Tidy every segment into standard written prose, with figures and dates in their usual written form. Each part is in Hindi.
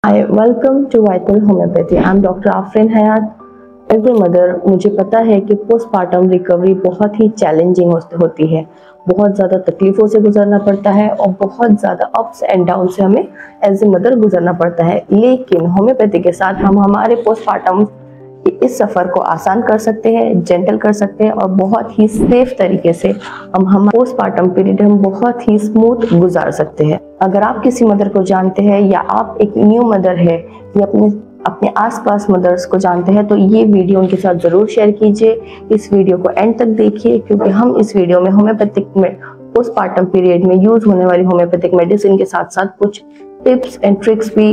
Hi, welcome to Vital Homeopathy. I'm Dr. Afrin Hayat. As a mother मुझे पता है कि पोस्टपार्टम रिकवरी बहुत ही चैलेंजिंग होती है। बहुत ज़्यादा तकलीफ़ों से गुजरना पड़ता है और बहुत ज़्यादा अप्स एंड डाउन से हमें एज ए मदर गुजरना पड़ता है। लेकिन होम्योपैथी के साथ हम हमारे पोस्टपार्टम इस सफ़र को आसान कर सकते हैं, जेंटल कर सकते हैं और बहुत ही सेफ तरीके से हम हमारे पोस्टपार्टम पीरियड हम बहुत ही स्मूथ गुजार सकते हैं। अगर आप किसी मदर को जानते हैं या आप एक न्यू मदर है या अपने आसपास मदर्स को जानते हैं तो ये वीडियो उनके साथ ज़रूर शेयर कीजिए। इस वीडियो को एंड तक देखिए क्योंकि हम इस वीडियो में होम्योपैथिक में पोस्टपार्टम पीरियड में यूज होने वाली होम्योपैथिक मेडिसिन के साथ साथ कुछ टिप्स एंड ट्रिक्स भी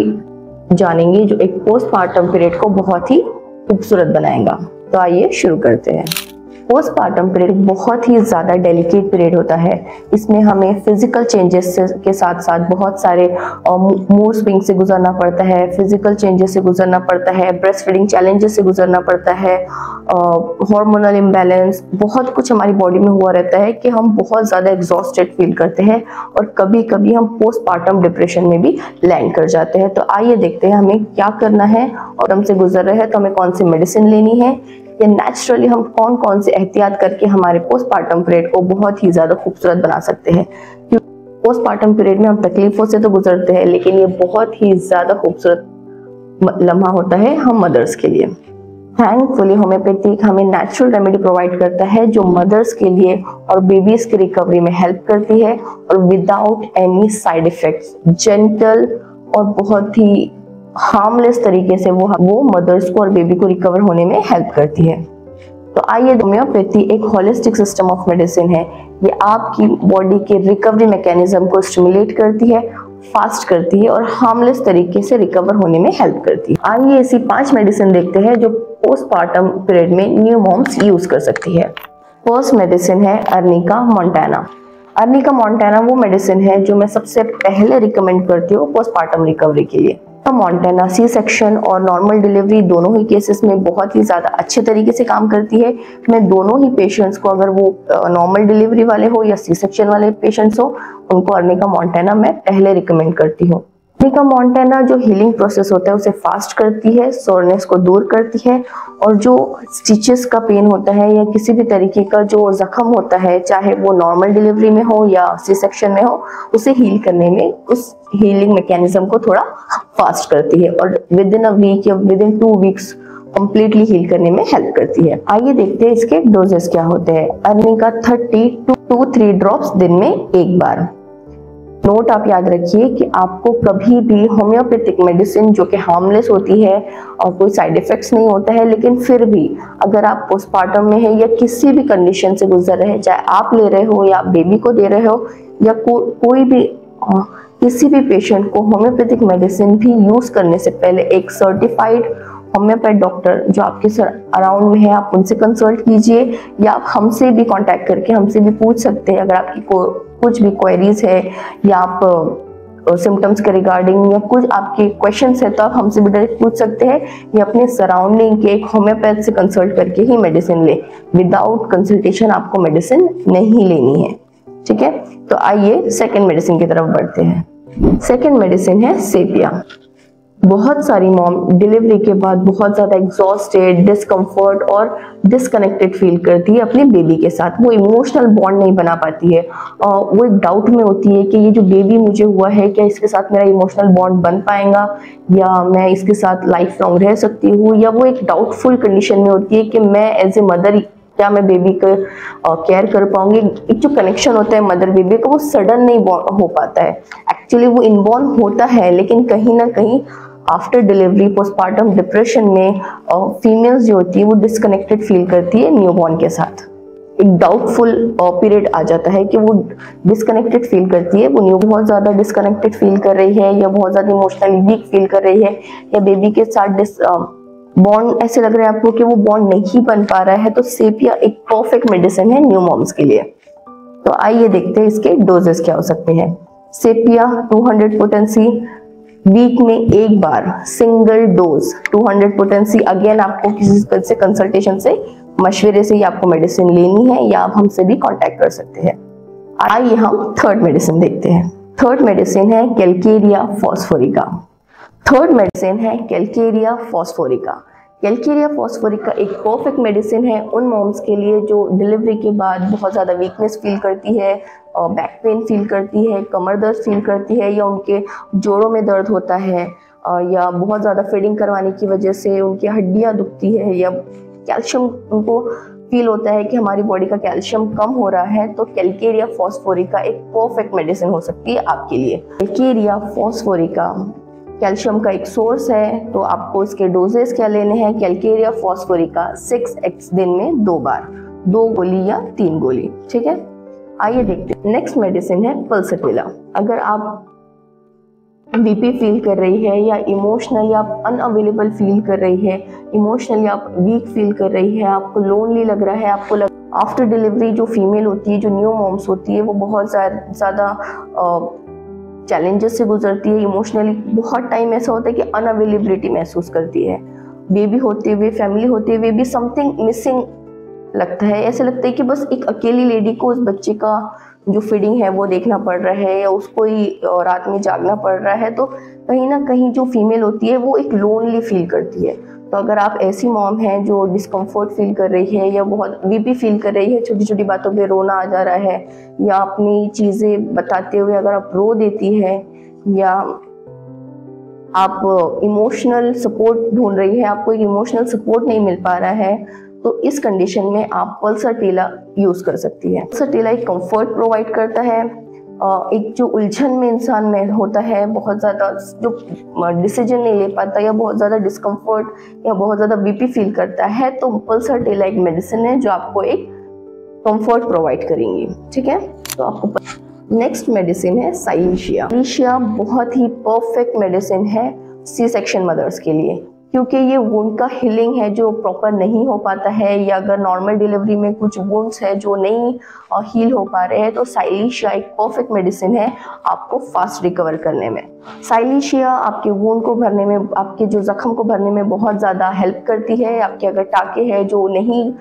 जानेंगे जो एक पोस्टपार्टम पीरियड को बहुत ही खूबसूरत बनाएगा। तो आइए शुरू करते हैं। पोस्टपार्टम पीरियड बहुत ही ज़्यादा डेलिकेट पीरियड होता है। इसमें हमें फिजिकल चेंजेस के साथ साथ बहुत सारे मूड स्विंग से गुजरना पड़ता है, फिजिकल चेंजेस से गुजरना पड़ता है, ब्रेस्ट फीडिंग चैलेंजेस से गुजरना पड़ता है, हार्मोनल इम्बैलेंस, बहुत कुछ हमारी बॉडी में हुआ रहता है कि हम बहुत ज़्यादा एग्जॉस्टेड फील करते हैं और कभी कभी हम पोस्टपार्टम डिप्रेशन में भी लैंड कर जाते हैं। तो आइए देखते हैं हमें क्या करना है और हमसे गुजर रहे हैं तो हमें कौन सी मेडिसिन लेनी है या नेचुरली हम कौन कौन से एहतियात करके हमारे पोस्टपार्टम पीरियड को बहुत ही ज़्यादा खूबसूरत बना सकते हैं। पोस्टपार्टम पीरियड में हम तकलीफों से तो गुजरते हैं लेकिन ये बहुत ही ज़्यादा खूबसूरत लम्हा होता है हम मदर्स के लिए। थैंकफुली होम्योपैथिक हमें नेचुरल रेमेडी प्रोवाइड करता है जो मदर्स के लिए और बेबीज की रिकवरी में हेल्प करती है और without any side effects, gentle और बहुत ही हार्मलेस तरीके से वो मदर्स को और बेबी को रिकवर होने में हेल्प करती है। तो आइए, होम्योपैथी एक होलिस्टिक सिस्टम ऑफ मेडिसिन है। ये आपकी बॉडी के रिकवरी मैकेनिज्म को स्टिमुलेट करती है, फास्ट करती है और हार्मलेस तरीके से रिकवर होने में हेल्प करती है। आइए ऐसी 5 मेडिसिन देखते हैं जो पोस्टपार्टम पीरियड में न्यू मॉम्स यूज कर सकती है। फर्स्ट मेडिसिन है अर्निका मोंटाना। अर्निका मोंटाना वो मेडिसिन है जो मैं सबसे पहले रिकमेंड करती हूँ पोस्टपार्टम रिकवरी के लिए। मोंटाना सी सेक्शन और नॉर्मल डिलीवरी दोनों ही केसेस में बहुत ही ज़्यादा अच्छे तरीके से काम करती है। मैं दोनों ही पेशेंट्स को, अगर वो नॉर्मल डिलीवरी वाले हो या सी सेक्शन वाले पेशेंट्स हो, उनको अर्निका मोंटाना मैं पहले रिकमेंड करती हूँ। अर्निका मोंटाना जो हीलिंग प्रोसेस होता है उसे फास्ट करती है, सोरनेस को दूर करती है और जो स्टिचेस का पेन होता है या किसी भी तरीके का जो जख्म होता है, चाहे वो नॉर्मल डिलीवरी में हो या सी सेक्शन में हो, उसे हील करने में उस हीलिंग मैकेनिज्म को थोड़ा फास्ट करती है और विद इन अ वीक या within 2 weeks completely heal करने में हेल्प करती है। आइए देखते हैं इसके डोजेस क्या होते हैं। अर्निका 30 to 3 ड्रॉप्स दिन में एक बार। नोट आप याद रखिए कि आपको कभी भी होम्योपैथिक मेडिसिन जो कि हार्मलेस होती है और कोई साइड इफेक्ट्स नहीं होता है, लेकिन फिर भी अगर आप पोस्टपार्टम में है या किसी भी कंडीशन से गुजर रहे हैं, चाहे आप ले रहे हो या बेबी को दे रहे हो या कोई भी किसी भी पेशेंट को होम्योपैथिक मेडिसिन भी यूज करने से पहले एक सर्टिफाइड होम्योपैथ डॉक्टर जो आपके अराउंड में है, आप उनसे कंसल्ट कीजिए या आप हमसे भी कांटेक्ट करके हमसे भी पूछ सकते हैं। अगर आपकी कुछ भी क्वेरीज है या आप सिम्टम्स के रिगार्डिंग या कुछ आपके क्वेश्चंस है तो आप हमसे भी डायरेक्ट पूछ सकते हैं या अपने सराउंडिंग के एक होम्योपैथ से कंसल्ट करके ही मेडिसिन ले। विदाउट कंसल्टेशन आपको मेडिसिन नहीं लेनी है, ठीक है। तो आइए सेकेंड मेडिसिन की तरफ बढ़ते हैं। सेकेंड मेडिसिन है सेपिया। बहुत सारी मॉम डिलीवरी के बाद बहुत ज़्यादा एग्जॉस्टेड, डिस्कम्फर्ट और डिस्कनेक्टेड फील करती है अपने बेबी के साथ। वो इमोशनल बॉन्ड नहीं बना पाती है और वो एक डाउट में होती है कि ये जो बेबी मुझे हुआ है क्या इसके साथ मेरा इमोशनल बॉन्ड बन पाएगा या मैं इसके साथ लाइफ लॉन्ग रह सकती हूँ, या वो एक डाउटफुल कंडीशन में होती है कि मैं एज ए मदर क्या मैं बेबी का केयर कर पाऊंगी। एक जो कनेक्शन होता है मदर बेबी का वो सडन नहीं हो पाता है। एक्चुअली वो इनबॉर्न होता है लेकिन कहीं ना कहीं आफ्टर डिलीवरी पोस्टपार्टम डिप्रेशन में फीमेल्स जो होती है वो डिस्कनेक्टेड फील करती है न्यूबॉर्न के साथ। एक डाउटफुल पीरियड आ जाता है कि वो डिस्कनेक्टेड फील करती है, वो बहुत ज़्यादा डिस्कनेक्टेड फील कर रही है या बहुत ज़्यादा इमोशनली वीक फील कर रही है या बेबी के साथ बॉन्ड ऐसे लग रहा है आपको कि वो बॉन्ड नहीं बन पा रहा है। तो सेपिया एक परफेक्ट मेडिसिन है न्यू मॉम्स के लिए। तो आइए देखते हैं इसके डोजेस क्या हो सकते हैं। सेपिया 200 पोटेंसी वीक में एक बार, सिंगल डोज 200 पोटेंसी। अगेन आपको किसी से कंसल्टेशन से मशवरे से ही आपको मेडिसिन लेनी है या आप हमसे भी कांटेक्ट कर सकते हैं। आइए हम थर्ड मेडिसिन देखते हैं। थर्ड मेडिसिन है कैलकेरिया फॉस्फोरिका। थर्ड मेडिसिन है कैलकेरिया फॉस्फोरिका। कैलकेरिया फॉस्फोरिका एक परफेक्ट मेडिसिन है उन मॉम्स के लिए जो डिलीवरी के बाद बहुत ज़्यादा वीकनेस फील करती है, बैक पेन फील करती है, कमर दर्द फील करती है, या उनके जोड़ों में दर्द होता है, या बहुत ज़्यादा फीडिंग करवाने की वजह से उनकी हड्डियाँ दुखती है, या कैल्शियम उनको फील होता है कि हमारी बॉडी का कैल्शियम कम हो रहा है, तो कैलकेरिया फॉस्फोरिका एक परफेक्ट मेडिसिन हो सकती है आपके लिए। कैलकेरिया फॉस्फोरिका कैल्शियम का एक सोर्स है, तो आपको इसके डोजेस क्या लेने हैं। कैलकेरिया फॉस्फोरिका 6x दिन में 2 बार, 2 गोली या 3 गोली, ठीक है। आइए देखते हैं। नेक्स्ट मेडिसिन है पल्सटीला। अगर आप बीपी फील कर रही है, या इमोशनली आप अनअवेलेबल फील कर रही है, इमोशनली आप वीक फील कर रही है, आपको लोनली लग रहा है, आपको आफ्टर डिलीवरी जो फीमेल होती है, जो न्यू मॉम्स होती है, वो बहुत ज़्यादा चैलेंजेस से गुजरती है, इमोशनली बहुत टाइम ऐसा होता है कि अनअवेलेबिलिटी महसूस करती है, बेबी होते हुए, फैमिली होते हुए भी समथिंग मिसिंग लगता है। ऐसे लगता है कि बस एक अकेली लेडी को उस बच्चे का जो फीडिंग है वो देखना पड़ रहा है, या उसको ही रात में जागना पड़ रहा है, तो कहीं ना कहीं जो फीमेल होती है वो एक लोनली फील करती है। तो अगर आप ऐसी मॉम हैं जो डिस्कम्फर्ट फील कर रही है, या बहुत वीपी फील कर रही है, छोटी छोटी बातों पे रोना आ जा रहा है, या अपनी चीज़ें बताते हुए अगर आप रो देती है, या आप इमोशनल सपोर्ट ढूंढ रही है, आपको एक इमोशनल सपोर्ट नहीं मिल पा रहा है, तो इस कंडीशन में आप पल्सटीला यूज़ कर सकती है। पल्सटीला एक कंफर्ट प्रोवाइड करता है, एक जो उलझन में इंसान में होता है, बहुत ज़्यादा जो डिसीजन नहीं ले पाता, या बहुत ज़्यादा डिस्कम्फर्ट या बहुत ज़्यादा बीपी फील करता है, तो पल्सटीला एक मेडिसिन है जो आपको एक कंफर्ट प्रोवाइड करेंगी, ठीक है। तो आपको नेक्स्ट मेडिसिन है साइलिशिया। साइलिशिया बहुत ही परफेक्ट मेडिसिन है सी सेक्शन मदर्स के लिए, क्योंकि ये वुंड का हीलिंग है जो प्रॉपर नहीं हो पाता है, या अगर नॉर्मल डिलीवरी में कुछ वुंड्स है जो नहीं हील हो पा रहे हैं, तो साइलिशिया एक परफेक्ट मेडिसिन है आपको फास्ट रिकवर करने में। साइलिशिया आपके वुंड को भरने में, आपके जो जख्म को भरने में बहुत ज़्यादा हेल्प करती है। आपके अगर टाके हैं जो नहीं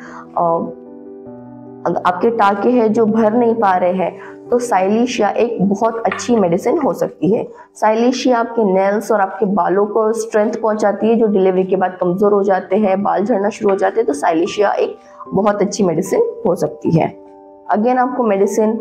आपके टाके हैं जो भर नहीं पा रहे हैं, तो साइलिशिया एक बहुत अच्छी मेडिसिन हो सकती है। साइलिशिया आपके नेल्स और आपके बालों को स्ट्रेंथ पहुंचाती है, जो डिलीवरी के बाद कमज़ोर हो जाते हैं, बाल झड़ना शुरू हो जाते हैं, तो साइलिशिया एक बहुत अच्छी मेडिसिन हो सकती है। अगेन आपको मेडिसिन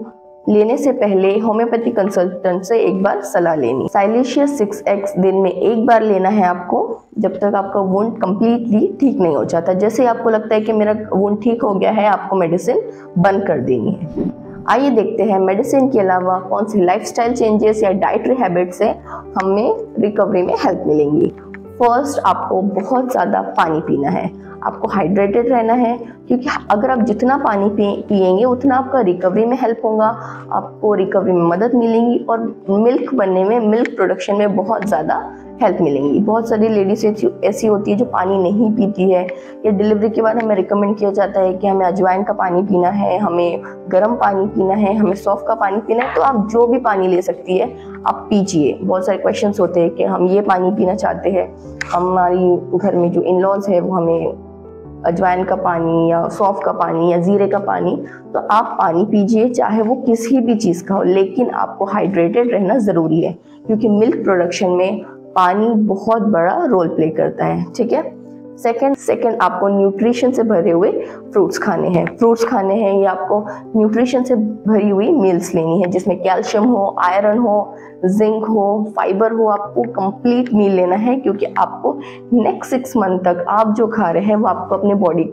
लेने से पहले होम्योपैथी कंसल्टेंट से एक बार सलाह लेनी। साइलिशिया 6x दिन में 1 बार लेना है आपको, जब तक आपका वुंड कम्प्लीटली ठीक नहीं हो जाता। जैसे आपको लगता है कि मेरा वुंड ठीक हो गया है, आपको मेडिसिन बंद कर देनी है। आइए देखते हैं मेडिसिन के अलावा कौन से लाइफस्टाइल चेंजेस या डाइटरी हैबिट से हमें रिकवरी में हेल्प मिलेंगी। फर्स्ट, आपको बहुत ज़्यादा पानी पीना है, आपको हाइड्रेटेड रहना है, क्योंकि अगर आप जितना पानी पिएंगे उतना आपका रिकवरी में हेल्प होगा, आपको रिकवरी में मदद मिलेगी, और मिल्क बनने में, मिल्क प्रोडक्शन में बहुत ज़्यादा हेल्प मिलेंगी। बहुत सारी लेडीज ऐसी होती है जो पानी नहीं पीती है, या डिलीवरी के बाद हमें रिकमेंड किया जाता है कि हमें अजवाइन का पानी पीना है, हमें गर्म पानी पीना है, हमें सौंफ का पानी पीना है। तो आप जो भी पानी ले सकती है आप पीजिए। बहुत सारे क्वेश्चंस होते हैं कि हम ये पानी पीना चाहते हैं, हमारी घर में जो इन लॉज है वो हमें अजवाइन का पानी या सौंफ का पानी या जीरे का पानी, तो आप पानी पीजिए, चाहे वो किसी भी चीज़ का हो, लेकिन आपको हाइड्रेटेड रहना ज़रूरी है, क्योंकि मिल्क प्रोडक्शन में पानी बहुत बड़ा रोल प्ले करता है, ठीक है। सेकंड आपको न्यूट्रिशन से भरे हुए फ्रूट्स खाने हैं, या आपको न्यूट्रिशन से भरी हुई मील्स लेनी है, जिसमें कैल्शियम हो, आयरन हो, जिंक हो, फाइबर हो। आपको कंप्लीट मील लेना है, क्योंकि आपको नेक्स्ट 6 मंथ तक आप जो खा रहे हैं वो आपको अपने बॉडी,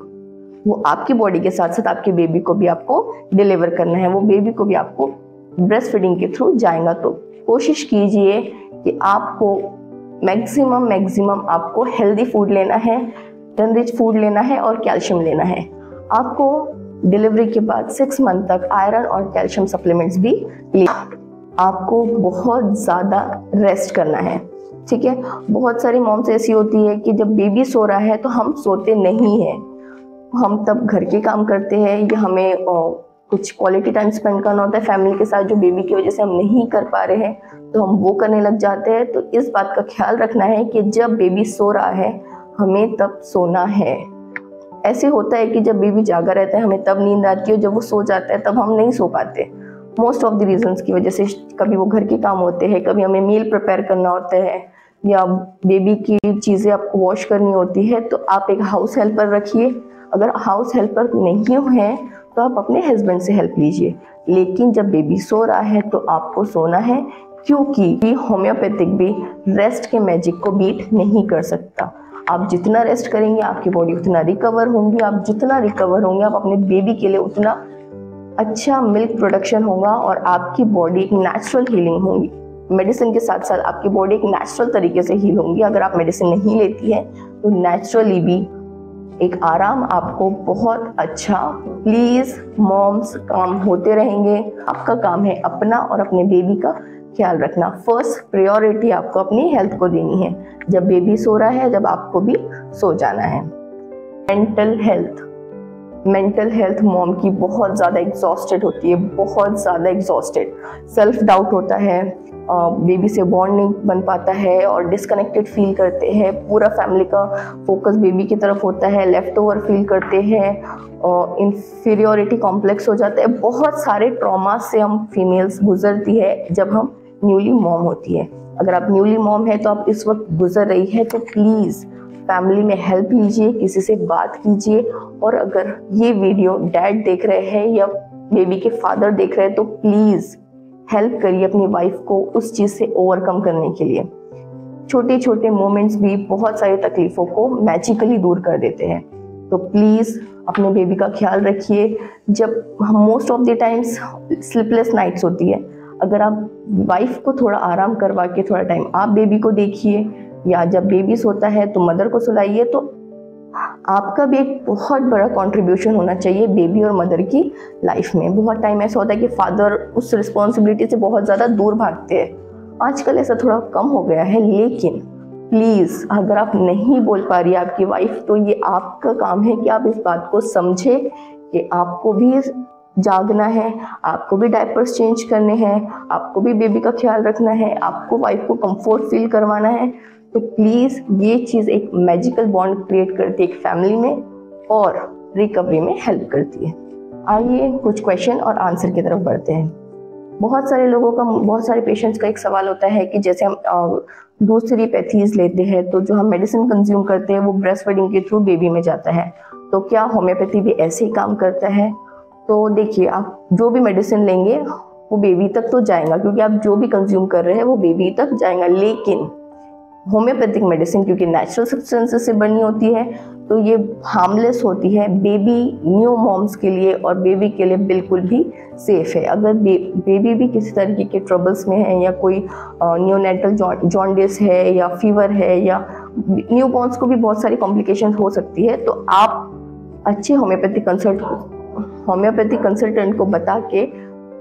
वो आपकी बॉडी के साथ साथ आपके बेबी को भी आपको डिलीवर करना है, वो बेबी को भी आपको ब्रेस्ट फीडिंग के थ्रू जाएगा। तो कोशिश कीजिए कि आपको मैक्सिमम आपको हेल्दी फूड लेना है, रिच फूड लेना है, और कैल्शियम लेना है। आपको डिलीवरी के बाद 6 मंथ तक आयरन और कैल्शियम सप्लीमेंट्स भी लेना। आपको बहुत ज़्यादा रेस्ट करना है, ठीक है। बहुत सारी मॉम्स ऐसी होती है कि जब बेबी सो रहा है तो हम सोते नहीं हैं, हम तब घर के काम करते हैं, या हमें कुछ क्वालिटी टाइम स्पेंड करना होता है फैमिली के साथ, जो बेबी की वजह से हम नहीं कर पा रहे हैं, तो हम वो करने लग जाते हैं। तो इस बात का ख्याल रखना है कि जब बेबी सो रहा है हमें तब सोना है। ऐसे होता है कि जब बेबी जागा रहता है हमें तब नींद आती है, जब वो सो जाता है तब हम नहीं सो पाते, मोस्ट ऑफ द रीजंस की वजह से। कभी वो घर के काम होते हैं, कभी हमें मील प्रिपेयर करना होता है, या बेबी की चीज़ें आपको वॉश करनी होती है तो आप एक हाउस हेल्पर रखिए। अगर हाउस हेल्पर नहीं है तो आप अपने हस्बैंड से हेल्प लीजिए, लेकिन जब बेबी सो रहा है तो आपको सोना है, क्योंकि होम्योपैथिक भी रेस्ट के मैजिक को बीट नहीं कर सकता। आप जितना रेस्ट करेंगे आपकी बॉडी उतना रिकवर होंगी, आप जितना रिकवर होंगे आप अपने बेबी के लिए उतना अच्छा मिल्क प्रोडक्शन होगा और आपकी बॉडी एक नेचुरल हीलिंग होगी। मेडिसिन के साथ साथ आपकी बॉडी एक नेचुरल तरीके से हील होंगी। अगर आप मेडिसिन नहीं लेती है तो नेचुरली भी एक आराम आपको बहुत अच्छा। प्लीज मॉम्स, काम होते रहेंगे, आपका काम है अपना और अपने बेबी का ख्याल रखना। फर्स्ट प्रायोरिटी आपको अपनी हेल्थ को देनी है। जब बेबी सो रहा है, जब आपको भी सो जाना है। मेंटल हेल्थ मॉम की बहुत ज़्यादा एग्जॉस्टेड होती है, बहुत ज़्यादा एग्जॉस्टेड। सेल्फ डाउट होता है, बेबी से बॉन्ड नहीं बन पाता है और डिस्कनेक्टेड फील करते हैं। पूरा फैमिली का फोकस बेबी की तरफ होता है, लेफ्ट ओवर फील करते हैं, इंफीरियोरिटी कॉम्प्लेक्स हो जाता है। बहुत सारे ट्रॉमा से हम फीमेल्स गुजरती है जब हम न्यूली मॉम होती है। अगर आप न्यूली मॉम है तो आप इस वक्त गुजर रही है तो प्लीज़ फैमिली में हेल्प लीजिए, किसी से बात कीजिए। और अगर ये वीडियो डैड देख रहे हैं या बेबी के फादर देख रहे हैं तो प्लीज़ हेल्प करिए अपनी वाइफ को उस चीज़ से ओवरकम करने के लिए। छोटे छोटे मोमेंट्स भी बहुत सारी तकलीफ़ों को मैजिकली दूर कर देते हैं। तो प्लीज़ अपने बेबी का ख्याल रखिए। जब most of the times sleepless nights होती है, अगर आप वाइफ को थोड़ा आराम करवा के थोड़ा टाइम आप बेबी को देखिए, या जब बेबी सोता है तो मदर को सुलाइए, तो आपका भी एक बहुत बड़ा कंट्रीब्यूशन होना चाहिए बेबी और मदर की लाइफ में। बहुत टाइम ऐसा होता है कि फादर उस रिस्पॉन्सिबिलिटी से बहुत ज़्यादा दूर भागते हैं। आजकल ऐसा थोड़ा कम हो गया है, लेकिन प्लीज़ अगर आप नहीं बोल पा रही है आपकी वाइफ, तो ये आपका काम है कि आप इस बात को समझे कि आपको भी जागना है, आपको भी डायपर्स चेंज करने हैं, आपको भी बेबी का ख्याल रखना है, आपको वाइफ को कंफर्ट फील करवाना है। तो प्लीज़ ये चीज़ एक मैजिकल बॉन्ड क्रिएट करती है एक फैमिली में और रिकवरी में हेल्प करती है। आइए कुछ क्वेश्चन और आंसर की तरफ बढ़ते हैं। बहुत सारे पेशेंट्स का एक सवाल होता है कि जैसे हम दूसरी पैथीज लेते हैं तो जो हम मेडिसिन कंज्यूम करते हैं वो ब्रेस्ट फीडिंग के थ्रू बेबी में जाता है, तो क्या होम्योपैथी भी ऐसे ही काम करता है? तो देखिए, आप जो भी मेडिसिन लेंगे वो बेबी तक तो जाएगा, क्योंकि आप जो भी कंज्यूम कर रहे हैं वो बेबी तक जाएगा। लेकिन होम्योपैथिक मेडिसिन क्योंकि नेचुरल सब्सटेंसेस से बनी होती है तो ये हार्मलेस होती है बेबी, न्यू मॉम्स के लिए और बेबी के लिए बिल्कुल भी सेफ है। अगर बेबी भी किसी तरीके के ट्रबल्स में है या कोई न्यूनेटल जॉन्डिस है या फीवर है या न्यू बॉर्न्स को भी बहुत सारी कॉम्प्लिकेशंस हो सकती है, तो आप अच्छे होम्योपैथिक कंसल्टेंट को बता के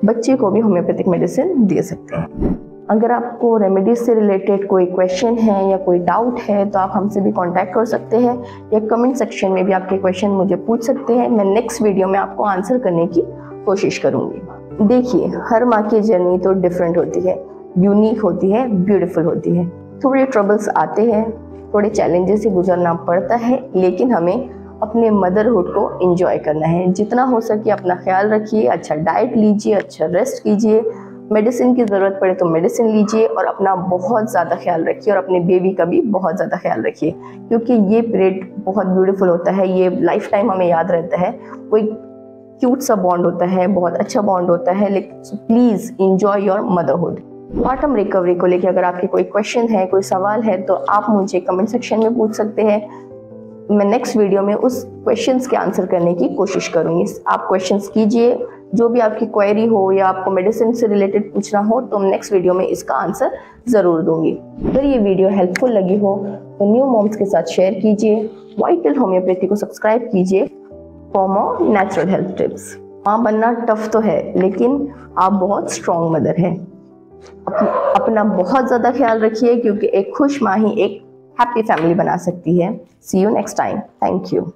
बच्चे को भी होम्योपैथिक मेडिसिन दे सकते हैं। अगर आपको रेमेडीज से रिलेटेड कोई क्वेश्चन है या कोई डाउट है तो आप हमसे भी कांटेक्ट कर सकते हैं या कमेंट सेक्शन में भी आपके क्वेश्चन मुझे पूछ सकते हैं। मैं नेक्स्ट वीडियो में आपको आंसर करने की कोशिश करूंगी। देखिए, हर माँ की जर्नी तो डिफरेंट होती है, यूनिक होती है, ब्यूटीफुल होती है। थोड़े ट्रबल्स आते हैं, थोड़े चैलेंजेस से गुजरना पड़ता है, लेकिन हमें अपने मदरहुड को एंजॉय करना है। जितना हो सके अपना ख्याल रखिए, अच्छा डाइट लीजिए, अच्छा रेस्ट कीजिए, मेडिसिन की ज़रूरत पड़े तो मेडिसिन लीजिए और अपना बहुत ज़्यादा ख्याल रखिए और अपने बेबी का भी बहुत ज़्यादा ख्याल रखिए, क्योंकि ये पीरियड बहुत ब्यूटीफुल होता है, ये लाइफ टाइम हमें याद रहता है। कोई क्यूट सा बॉन्ड होता है, बहुत अच्छा बॉन्ड होता है, लेकिन please enjoy your motherhood. Partum recovery को लेकर अगर आपके कोई क्वेश्चन है, कोई सवाल है, तो आप मुझे कमेंट सेक्शन में पूछ सकते हैं। मैं नेक्स्ट वीडियो में उस क्वेश्चंस के आंसर करने की कोशिश करूंगी। आप क्वेश्चंस कीजिए, जो भी आपकी क्वेरी हो या आपको मेडिसिन से रिलेटेड पूछना हो तो नेक्स्ट वीडियो में इसका आंसर ज़रूर दूंगी। अगर ये वीडियो हेल्पफुल लगी हो तो न्यू मॉम्स के साथ शेयर कीजिए। वाइटल होम्योपैथी को सब्सक्राइब कीजिए for more natural health tips. माँ बनना टफ तो है, लेकिन आप बहुत स्ट्रॉन्ग मदर हैं। अपना बहुत ज़्यादा ख्याल रखिए, क्योंकि एक खुश माँ ही एक हैप्पी फैमिली बना सकती है। See you next time. Thank you.